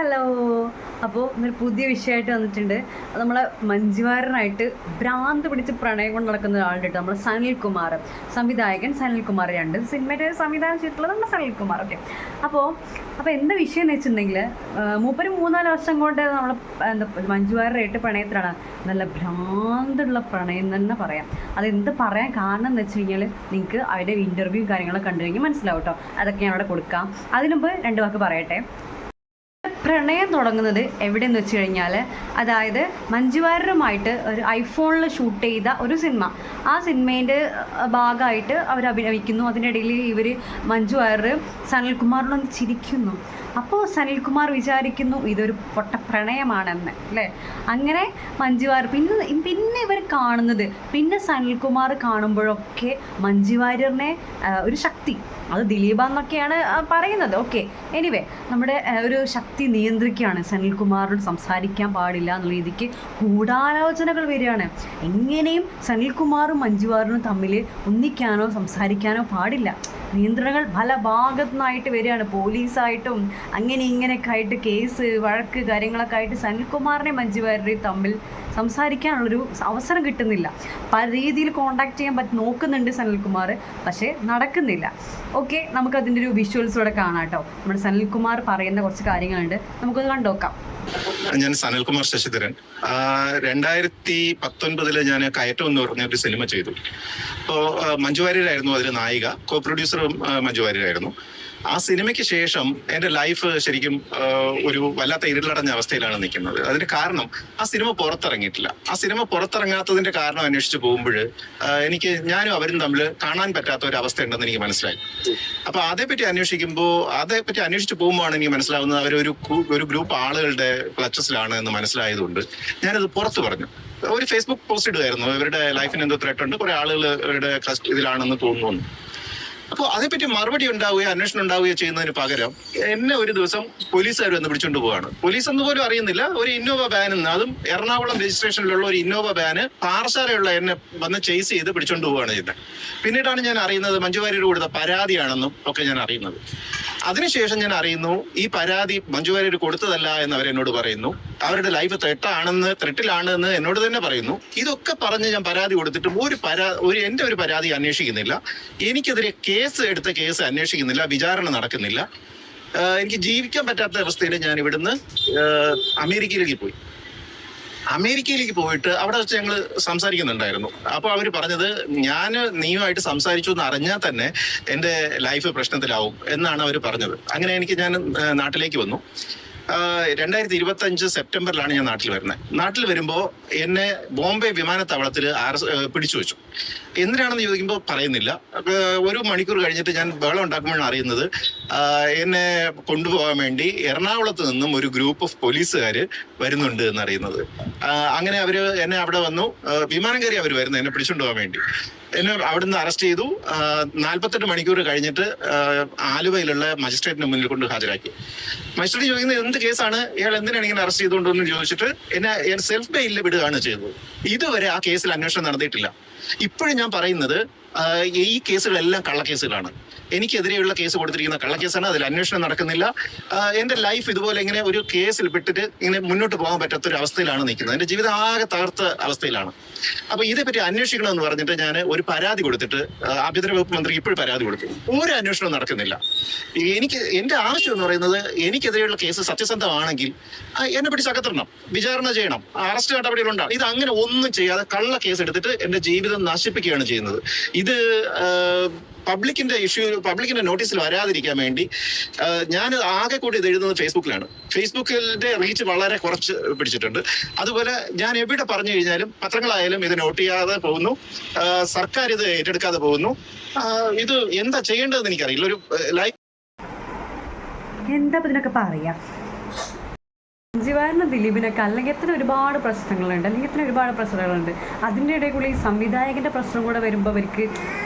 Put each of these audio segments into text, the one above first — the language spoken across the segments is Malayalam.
ഹലോ. അപ്പോൾ ഇന്നൊരു പുതിയ വിഷയമായിട്ട് വന്നിട്ടുണ്ട്. അത് നമ്മളെ മഞ്ജുവാരനായിട്ട് ഭ്രാന്ത് പിടിച്ച് പ്രണയം കൊണ്ട് നടക്കുന്ന ഒരാളുണ്ട്. നമ്മൾ സനിൽകുമാർ, സംവിധായകൻ സനിൽകുമാർ, രണ്ട് സിനിമയുടെ സംവിധാനം ചെയ്തിട്ടുള്ളത് നമ്മുടെ സനിൽകുമാർ. ഓക്കെ. അപ്പോൾ എന്താ വിഷയം എന്ന് വെച്ചിട്ടുണ്ടെങ്കിൽ, മൂപ്പര് 3-4 വർഷം കൊണ്ട് നമ്മൾ മഞ്ജുവാരനായിട്ട് പ്രണയത്തിലാണ്. നല്ല ഭ്രാന്തുള്ള പ്രണയം തന്നെ പറയാം. അതെന്ത് പറയാൻ കാരണം എന്ന് വെച്ച് കഴിഞ്ഞാൽ നിങ്ങൾക്ക് അതിൻ്റെ ഇൻ്റർവ്യൂ കാര്യങ്ങളൊക്കെ കണ്ടു കഴിഞ്ഞാൽ മനസ്സിലാവും കേട്ടോ. അതൊക്കെ ഞാൻ അവിടെ കൊടുക്കാം. അതിനുമുമ്പ് 2 വാക്ക് പറയട്ടെ. പ്രണയം തുടങ്ങുന്നത് എവിടെയെന്ന് വെച്ച് കഴിഞ്ഞാൽ, അതായത് മഞ്ജുവാരരുമായിട്ട് ഒരു ഐഫോണിൽ ഷൂട്ട് ചെയ്ത ഒരു സിനിമ, ആ സിനിമേൻ്റെ ഭാഗമായിട്ട് അവർ അഭിനയിക്കുന്നു. അതിനിടയിൽ ഇവർ മഞ്ജുവാരർ സനിൽകുമാറിനൊന്ന് ചിരിക്കുന്നു. അപ്പോൾ സനിൽകുമാർ വിചാരിക്കുന്നു ഇതൊരു പൊട്ട പ്രണയമാണെന്ന്, അല്ലേ? അങ്ങനെ മഞ്ജുവാര്യർ പിന്നെ ഇവർ കാണുന്നത്, പിന്നെ സനിൽകുമാർ കാണുമ്പോഴൊക്കെ മഞ്ജുവാര്യറിനെ ഒരു ശക്തി, അത് ദിലീപെന്നൊക്കെയാണ് പറയുന്നത്. ഓക്കെ, എനിവേ നമ്മുടെ ഒരു ശക്തി നിയന്ത്രിക്കുകയാണ്. സനിൽകുമാറിനോട് സംസാരിക്കാൻ പാടില്ല എന്നുള്ള രീതിക്ക് ഗൂഢാലോചനകൾ വരികയാണ്. എങ്ങനെയും സനിൽകുമാറും മഞ്ജുവാരനും തമ്മിൽ ഒന്നിക്കാനോ സംസാരിക്കാനോ പാടില്ല. നിയന്ത്രണങ്ങൾ പല ഭാഗത്തു നിന്നായിട്ട് വരികയാണ്. പോലീസായിട്ടും അങ്ങനെ ഇങ്ങനെയൊക്കെ ആയിട്ട് കേസ് വഴക്ക് കാര്യങ്ങളൊക്കെ ആയിട്ട് സനിൽകുമാറിനെയും മഞ്ജുവാര്യരെയും തമ്മിൽ സംസാരിക്കാനുള്ളൊരു അവസരം കിട്ടുന്നില്ല. പല രീതിയിൽ കോണ്ടാക്ട് ചെയ്യാൻ നോക്കുന്നുണ്ട് സനിൽകുമാർ, പക്ഷേ നടക്കുന്നില്ല. ഓക്കെ, നമുക്കതിൻ്റെ ഒരു വിഷ്വൽസോടെ കാണാം കേട്ടോ. നമ്മുടെ സനിൽകുമാർ പറയുന്ന കുറച്ച് കാര്യങ്ങളുണ്ട്, നമുക്കത് കണ്ടുനോക്കാം. ഞാൻ സനിൽകുമാർ ശശിധരൻ. 2019 ഞാൻ കയറ്റം എന്ന് പറഞ്ഞ ഒരു സിനിമ ചെയ്തു. അപ്പോൾ മഞ്ജുവാര്യരായിരുന്നു അതിൽ നായിക, കോ പ്രൊഡ്യൂസറും മഞ്ജുവാര്യരായിരുന്നു. ആ സിനിമയ്ക്ക് ശേഷം എൻ്റെ ലൈഫ് ശരിക്കും ഒരു വല്ലാത്ത ഇരുളടഞ്ഞ അവസ്ഥയിലാണ് നിൽക്കുന്നത്. അതിന് കാരണം ആ സിനിമ പുറത്തിറങ്ങിയിട്ടില്ല. ആ സിനിമ പുറത്തിറങ്ങാത്തതിന്റെ കാരണം അന്വേഷിച്ച് പോകുമ്പോൾ ഞാനും അവരും തമ്മിൽ കാണാൻ പറ്റാത്ത ഒരു അവസ്ഥ ഉണ്ടെന്ന് എനിക്ക് മനസ്സിലായി. അപ്പൊ അതേപ്പറ്റി അന്വേഷിച്ച് പോകുമ്പോഴാണ് എനിക്ക് മനസ്സിലാവുന്നത് അവരൊരു ഗ്രൂപ്പ് ആളുകളുടെ ക്ലച്ചസിലാണ് എന്ന് മനസ്സിലായതുകൊണ്ട് ഞാനത് പുറത്തു പറഞ്ഞു. ഒരു ഫേസ്ബുക്ക് പോസ്റ്റ് ഇടുമായിരുന്നു, ഇവരുടെ ലൈഫിന് എന്തോ ത്രെട്ട് ഉണ്ട്, കുറെ ആളുകൾ ഇവരുടെ ഇതിലാണെന്ന് തോന്നുന്നു. അപ്പോൾ അതേപ്പറ്റി മറുപടി ഉണ്ടാവുകയോ അന്വേഷണം ഉണ്ടാവുകയോ ചെയ്യുന്നതിന് പകരം എന്നെ ഒരു ദിവസം പോലീസുകാർ വന്ന് പിടിച്ചോണ്ട് പോവാണ്. പോലീസ് എന്ന് പോലും അറിയുന്നില്ല. ഒരു ഇന്നോവ വാനിൽ നിന്ന്, അതും എറണാകുളം രജിസ്ട്രേഷനിലുള്ള ഒരു ഇന്നോവ വാന് പാറശാലയുള്ള എന്നെ വന്ന് ചേസ് ചെയ്ത് പിടിച്ചോണ്ട് പോവുകയാണ് ചെയ്തത്. പിന്നീടാണ് ഞാൻ അറിയുന്നത് മഞ്ജുവാര്യർ കൊടുത്ത പരാതിയാണെന്നും ഒക്കെ ഞാൻ അറിയുന്നത്. അതിനുശേഷം ഞാൻ അറിയുന്നു ഈ പരാതി മഞ്ജുവാര്യർ കൊടുത്തതല്ല എന്ന് അവരെന്നോട് പറയുന്നു. അവരുടെ ലൈഫ് ത്രെട്ടിലാണെന്ന് എന്നോട് തന്നെ പറയുന്നു. ഇതൊക്കെ പറഞ്ഞ് ഞാൻ പരാതി കൊടുത്തിട്ടും എന്റെ ഒരു പരാതി അന്വേഷിക്കുന്നില്ല. എനിക്കെതിരെ എടുത്ത കേസ് അന്വേഷിക്കുന്നില്ല, വിചാരണ നടക്കുന്നില്ല. എനിക്ക് ജീവിക്കാൻ പറ്റാത്ത അവസ്ഥയിൽ ഞാൻ ഇവിടുന്ന് അമേരിക്കയിലേക്ക് പോയിട്ട് അവിടെ വെച്ച് ഞങ്ങൾ സംസാരിക്കുന്നുണ്ടായിരുന്നു. അപ്പോൾ അവർ പറഞ്ഞത് ഞാൻ നീയുമായിട്ട് സംസാരിച്ചു എന്ന് അറിഞ്ഞാൽ തന്നെ എൻ്റെ ലൈഫ് പ്രശ്നത്തിലാവും എന്നാണ് അവർ പറഞ്ഞത്. അങ്ങനെ ഞാൻ നാട്ടിലേക്ക് വന്നു. 2025 സെപ്റ്റംബറിലാണ് ഞാൻ നാട്ടിൽ വരുന്നത്. നാട്ടിൽ വരുമ്പോൾ എന്നെ ബോംബെ വിമാനത്താവളത്തിൽ പിടിച്ചു വെച്ചു. എന്തിനാണെന്ന് ചോദിക്കുമ്പോൾ പറയുന്നില്ല. 1 മണിക്കൂർ കഴിഞ്ഞിട്ട് ഞാൻ ബഹളം ഉണ്ടാക്കുമ്പോഴാണ് അറിയുന്നത് എന്നെ കൊണ്ടുപോകാൻ വേണ്ടി എറണാകുളത്ത് നിന്നും ഒരു ഗ്രൂപ്പ് ഓഫ് പോലീസുകാർ വരുന്നുണ്ട് എന്നറിയുന്നത്. അങ്ങനെ എന്നെ അവിടെ വന്നു, വിമാനം കയറി അവർ വരുന്നത് എന്നെ പിടിച്ചുകൊണ്ട് പോകാൻ വേണ്ടി. എന്നെ അവിടുന്ന് അറസ്റ്റ് ചെയ്തു. 48 മണിക്കൂർ കഴിഞ്ഞിട്ട് ആലുവയിലുള്ള മജിസ്ട്രേറ്റിന് മുന്നിൽ കൊണ്ട് ഹാജരാക്കി. മജിസ്ട്രേറ്റ് ചോദിക്കുന്നത് എന്ത് കേസാണ്, ഇയാൾ എന്തിനാണ് ഇങ്ങനെ അറസ്റ്റ് ചെയ്തുകൊണ്ടെന്ന് ചോദിച്ചിട്ട് എന്നെ സെൽഫ് ബെയിലിൽ വിടുകയാണ് ചെയ്തത്. ഇതുവരെ ആ കേസിൽ അന്വേഷണം നടന്നിട്ടില്ല. ഇപ്പോഴും ഞാൻ പറയുന്നത് ഈ കേസുകളെല്ലാം കള്ളക്കേസുകളാണ്. എനിക്കെതിരെയുള്ള കേസ് കൊടുത്തിരിക്കുന്ന കള്ളക്കേസാണ്. അതിൽ അന്വേഷണം നടക്കുന്നില്ല. എൻ്റെ ലൈഫ് ഇതുപോലെ ഇങ്ങനെ ഒരു കേസിൽ പെട്ടിട്ട് ഇങ്ങനെ മുന്നോട്ട് പോകാൻ പറ്റാത്ത ഒരു അവസ്ഥയിലാണ് നിൽക്കുന്നത്. എൻ്റെ ജീവിതം ആകെ തകർത്ത അവസ്ഥയിലാണ്. അപ്പൊ ഇതേപ്പറ്റി അന്വേഷിക്കണമെന്ന് പറഞ്ഞിട്ട് ഞാൻ ഒരു പരാതി കൊടുത്തിട്ട് ആഭ്യന്തര വകുപ്പ് മന്ത്രി ഇപ്പോഴും പരാതി കൊടുത്തു. ഒരു അന്വേഷണവും നടക്കുന്നില്ല. എൻ്റെ ആവശ്യം എന്ന് പറയുന്നത് എനിക്കെതിരെയുള്ള കേസ് സത്യസന്ധമാണെങ്കിൽ എന്നെ പിടിച്ച് അകത്തിടണം, വിചാരണ ചെയ്യണം, അറസ്റ്റ് നടപടികളുണ്ടാവും. ഇത് അങ്ങനെ ഒന്നും ചെയ്യാതെ കള്ള കേസ് എടുത്തിട്ട് എൻ്റെ ജീവിതം നശിപ്പിക്കുകയാണ് ചെയ്യുന്നത്. ഇത് പബ്ലിക്കിന്റെ നോട്ടീസിൽ വരാതിരിക്കാൻ വേണ്ടി ഞാൻ ആകെ കൂടി ഇത് എഴുതുന്നത് ഫേസ്ബുക്കിലാണ്. ഫേസ്ബുക്കിന്റെ റീച്ച് വളരെ കുറച്ച് പിടിച്ചിട്ടുണ്ട്. അതുപോലെ ഞാൻ എവിടെ പറഞ്ഞു കഴിഞ്ഞാലും പത്രങ്ങളായാലും ഇത് നോട്ട് ചെയ്യാതെ പോകുന്നു, സർക്കാർ ഇത് ഏറ്റെടുക്കാതെ പോകുന്നു. ഇത് എന്താ ചെയ്യേണ്ടതെന്ന് എനിക്കറിയില്ല. ഒരു എന്താ ഇതിനൊക്കെ പറയാ, മഞ്ജുവാരനും ദിലീപിനൊക്കെ അല്ലെങ്കിൽ എത്ര ഒരുപാട് പ്രശ്നങ്ങളുണ്ട്, അതിൻ്റെ ഇടയിൽ കൂടി ഈ സംവിധായകൻ്റെ പ്രശ്നം കൂടെ വരുമ്പോൾ അവർക്ക്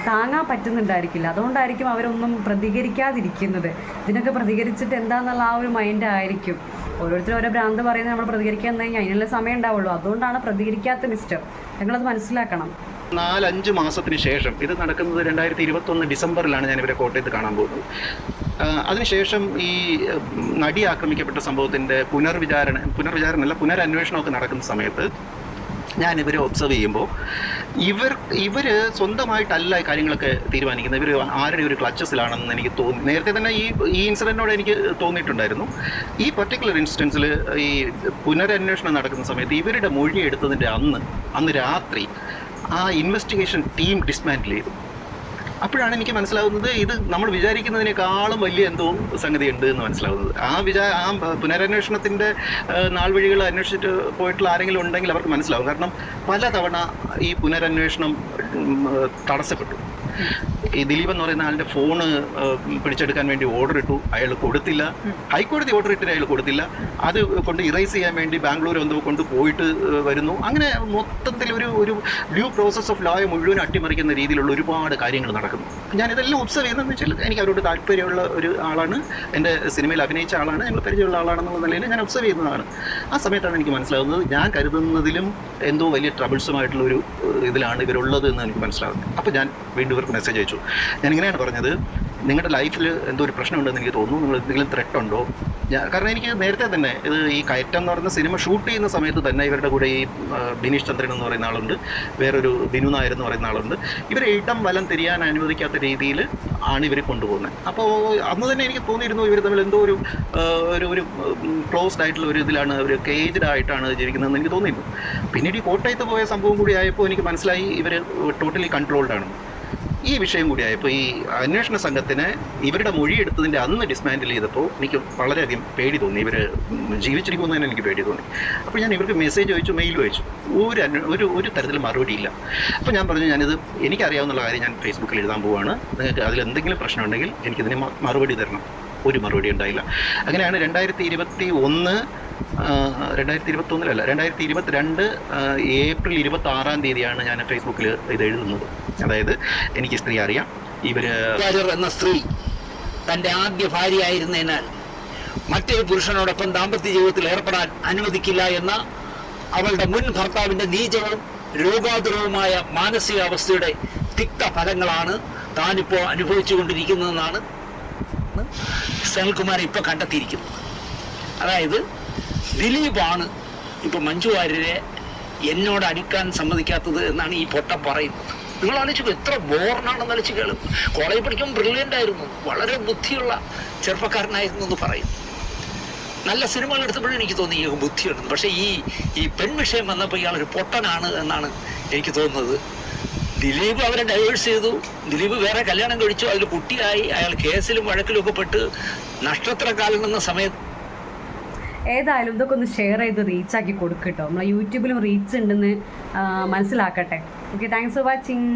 താങ്ങാൻ പറ്റുന്നുണ്ടായിരിക്കില്ല. അതുകൊണ്ടായിരിക്കും അവരൊന്നും പ്രതികരിക്കാതിരിക്കുന്നത്. ഇതിനൊക്കെ പ്രതികരിച്ചിട്ട് എന്താണെന്നുള്ള ആ ഒരു മൈൻഡ് ആയിരിക്കും. ഓരോരുത്തരും ഓരോ ഭ്രാന്ത് പറയുന്നത് നമ്മൾ പ്രതികരിക്കാൻ കഴിഞ്ഞാൽ അതിനുള്ള സമയം ഉണ്ടാവുള്ളൂ. അതുകൊണ്ടാണ് പ്രതികരിക്കാത്ത മിസ്റ്റർ. ഞങ്ങളത് മനസ്സിലാക്കണം. 4-5 മാസത്തിന് ശേഷം ഇത് നടക്കുന്നത് 2021 ഡിസംബറിലാണ് ഞാൻ ഇവരെ കോട്ടയത്ത് കാണാൻ പോകുന്നത്. അതിനുശേഷം ഈ നടി ആക്രമിക്കപ്പെട്ട സംഭവത്തിൻ്റെ പുനരന്വേഷണമൊക്കെ നടക്കുന്ന സമയത്ത് ഞാൻ ഇവരെ ഒബ്സർവ് ചെയ്യുമ്പോൾ ഇവർ സ്വന്തമായിട്ടല്ല കാര്യങ്ങളൊക്കെ തീരുമാനിക്കുന്നത്. ഇവർ ആരുടെ ഒരു ക്ലച്ചസിലാണെന്ന് എനിക്ക് തോന്നി. നേരത്തെ തന്നെ ഈ ഇൻസിഡൻറ്റിനോട് എനിക്ക് തോന്നിയിട്ടുണ്ടായിരുന്നു. ഈ പർട്ടിക്കുലർ ഇൻസ്റ്റൻസിൽ ഈ പുനരന്വേഷണം നടക്കുന്ന സമയത്ത് ഇവരുടെ മൊഴി എടുത്തതിൻ്റെ അന്ന് രാത്രി ആ ഇൻവെസ്റ്റിഗേഷൻ ടീം ഡിസ്മാൻഡിൽ ചെയ്തു. അപ്പോഴാണ് എനിക്ക് മനസ്സിലാവുന്നത് ഇത് നമ്മൾ വിചാരിക്കുന്നതിനേക്കാളും വലിയ എന്തോ സംഗതി ഉണ്ട് എന്ന് മനസ്സിലാവുന്നത്. ആ പുനരന്വേഷണത്തിൻ്റെ നാൾ വഴികൾ അന്വേഷിച്ചിട്ട് പോയിട്ടുള്ള ആരെങ്കിലും ഉണ്ടെങ്കിൽ അവർക്ക് മനസ്സിലാവും. കാരണം പലതവണ ഈ പുനരന്വേഷണം തടസ്സപ്പെട്ടു. ഈ ദിലീപ് എന്ന് പറയുന്ന ആളുടെ ഫോണ് പിടിച്ചെടുക്കാൻ വേണ്ടി ഓർഡർ ഇട്ടു, അയാൾ കൊടുത്തില്ല. ഹൈക്കോടതി ഓർഡർ ഇട്ടിട്ട് അയാൾ കൊടുത്തില്ല. അത് കൊണ്ട് ഇറേസ് ചെയ്യാൻ വേണ്ടി ബാംഗ്ലൂർ എന്തോ കൊണ്ട് പോയിട്ട് വരുന്നു. അങ്ങനെ മൊത്തത്തിൽ ഒരു ഡ്യൂ പ്രോസസ് ഓഫ് ലോയെ മുഴുവൻ അട്ടിമറിക്കുന്ന രീതിയിലുള്ള ഒരുപാട് കാര്യങ്ങൾ നടക്കുന്നു. ഞാനിതെല്ലാം ഒബ്സർവ് ചെയ്യുന്നതെന്ന് വെച്ചാൽ എനിക്ക് അവരോട് താല്പര്യമുള്ള ഒരു ആളാണ്, എൻ്റെ സിനിമയിൽ അഭിനയിച്ച ആളാണ്, ഞങ്ങൾ പരിചയമുള്ള ആളാണെന്നുള്ള നിലയിൽ ഞാൻ ഒബ്സർവ് ചെയ്യുന്നതാണ്. ആ സമയത്താണ് എനിക്ക് മനസ്സിലാകുന്നത് ഞാൻ കരുതുന്നതിലും എന്തോ വലിയ ട്രബിൾസുമായിട്ടുള്ള ഒരു ഇതിലാണ് ഇവരുള്ളത് എന്ന് എനിക്ക് മനസ്സിലാകുന്നത്. അപ്പോൾ ഞാൻ വീണ്ടും ഇവർക്ക് മെസ്സേജ് അയച്ചു. ഞാനിങ്ങനെയാണ് പറഞ്ഞത്, നിങ്ങളുടെ ലൈഫിൽ എന്തോ ഒരു പ്രശ്നമുണ്ടെന്ന് എനിക്ക് തോന്നുന്നു, നിങ്ങൾ എന്തെങ്കിലും ത്രെട്ട് ഉണ്ടോ? കാരണം എനിക്ക് നേരത്തെ തന്നെ ഈ കയറ്റം എന്ന് പറയുന്ന സിനിമ ഷൂട്ട് ചെയ്യുന്ന സമയത്ത് തന്നെ ഇവരുടെ കൂടെ ഈ ബിനീഷ് ചന്ദ്രൻ എന്ന് പറയുന്ന ആളുണ്ട്, വേറൊരു ബിനു നായർ എന്ന് പറയുന്ന ആളുണ്ട്. ഇവരെ ഇടം വലം തിരിയാൻ അനുവദിക്കാത്ത രീതിയിൽ ആണ് ഇവർ കൊണ്ടുപോകുന്നത്. അപ്പോൾ അന്ന് തന്നെ എനിക്ക് തോന്നിയിരുന്നു ഇവർ തമ്മിൽ എന്തോ ഒരു ക്ലോസ്ഡ് ആയിട്ടുള്ള ഒരു ഇതിലാണ്, ഒരു കേജ്ഡ് ആയിട്ടാണ് ജീവിക്കുന്നതെന്ന് എനിക്ക് തോന്നിയിരുന്നു. പിന്നീട് ഈ കോട്ടയത്ത് പോയ സംഭവം കൂടി ആയപ്പോൾ എനിക്ക് മനസ്സിലായി ഇവർ ടോട്ടലി കൺട്രോൾഡ് ആണ്. ഈ വിഷയം കൂടിയായപ്പോൾ ഈ അന്വേഷണ സംഘത്തിന് ഇവരുടെ മൊഴിയെടുത്തതിൻ്റെ അന്ന് ഡിസ്മാൻഡിൽ ചെയ്തപ്പോൾ എനിക്ക് വളരെയധികം പേടി തോന്നി. ഇവർ ജീവിച്ചിരിക്കുന്നതിന് എനിക്ക് പേടി തോന്നി. അപ്പോൾ ഞാൻ ഇവർക്ക് മെസ്സേജ് അയച്ചു, മെയിൽ അയച്ചു. ഒരു തരത്തിലും മറുപടിയില്ല. അപ്പോൾ ഞാൻ പറഞ്ഞു, ഞാനിത് എനിക്കറിയാവുന്ന കാര്യം ഞാൻ ഫേസ്ബുക്കിൽ എഴുതാൻ പോവുകയാണ്, നിങ്ങൾക്ക് അതിലെന്തെങ്കിലും പ്രശ്നമുണ്ടെങ്കിൽ എനിക്കിതിന് മറുപടി തരണം. ഒരു മറുപടി ഉണ്ടായില്ല. അങ്ങനെയാണ് 2022 ഏപ്രിൽ 26 തീയതിയാണ് ഞാൻ ഫേസ്ബുക്കിൽ ഇത് എഴുതുന്നത്. അതായത് എനിക്ക് സ്ത്രീ അറിയാം, ഇവര് എന്ന സ്ത്രീ തൻ്റെ ആദ്യ ഭാര്യയായിരുന്നതിനാൽ മറ്റൊരു പുരുഷനോടൊപ്പം ദാമ്പത്യ ജീവിതത്തിൽ ഏർപ്പെടാൻ അനുവദിക്കില്ല എന്ന അവളുടെ മുൻ ഭർത്താവിൻ്റെ നീചവും രോഗാതുരവുമായ മാനസികാവസ്ഥയുടെ തിക്ത ഫലങ്ങളാണ് താനിപ്പോൾ അനുഭവിച്ചുകൊണ്ടിരിക്കുന്നതെന്നാണ് സനൽകുമാർ ഇപ്പോൾ കണ്ടെത്തിയിരിക്കുന്നത്. അതായത് ദിലീപാണ് ഇപ്പൊ മഞ്ജു വാര്യരെ എന്നോട് അടിക്കാൻ സമ്മതിക്കാത്തത് എന്നാണ് ഈ പൊട്ടം പറയുന്നത്. നിങ്ങൾ ആലോചിച്ചു എത്ര ബോർണാണെന്ന് ആലോചിച്ച് കേളും. കോളേജിൽ പഠിക്കുമ്പോൾ ബ്രില്യൻ്റ് ആയിരുന്നു, വളരെ ബുദ്ധിയുള്ള ചെറുപ്പക്കാരനായിരുന്നു എന്ന് പറയും. നല്ല സിനിമകൾ എടുത്തപ്പോഴും എനിക്ക് തോന്നി ഈ ബുദ്ധിയുണ്ടെന്ന്. പക്ഷേ ഈ പെൺവിഷയം വന്നപ്പോൾ ഇയാളൊരു പൊട്ടനാണ് എന്നാണ് എനിക്ക് തോന്നുന്നത്. ദിലീപ് അവരെ ഡൈവേഴ്സ് ചെയ്തു, ദിലീപ് വേറെ കല്യാണം കഴിച്ചു, അതിൽ കുട്ടിയായി, അയാൾ കേസിലും വഴക്കിലും ഒക്കെ പെട്ട് നക്ഷത്രക്കാലം എന്ന സമയത്ത്. ഏതായാലും ഇതൊക്കെ ഒന്ന് ഷെയർ ചെയ്ത് റീച്ചാക്കി കൊടുക്കട്ടോ. നമ്മളെ യൂട്യൂബിലും റീച്ച് ഉണ്ടെന്ന് മനസ്സിലാക്കട്ടെ. Okay, thanks for watching.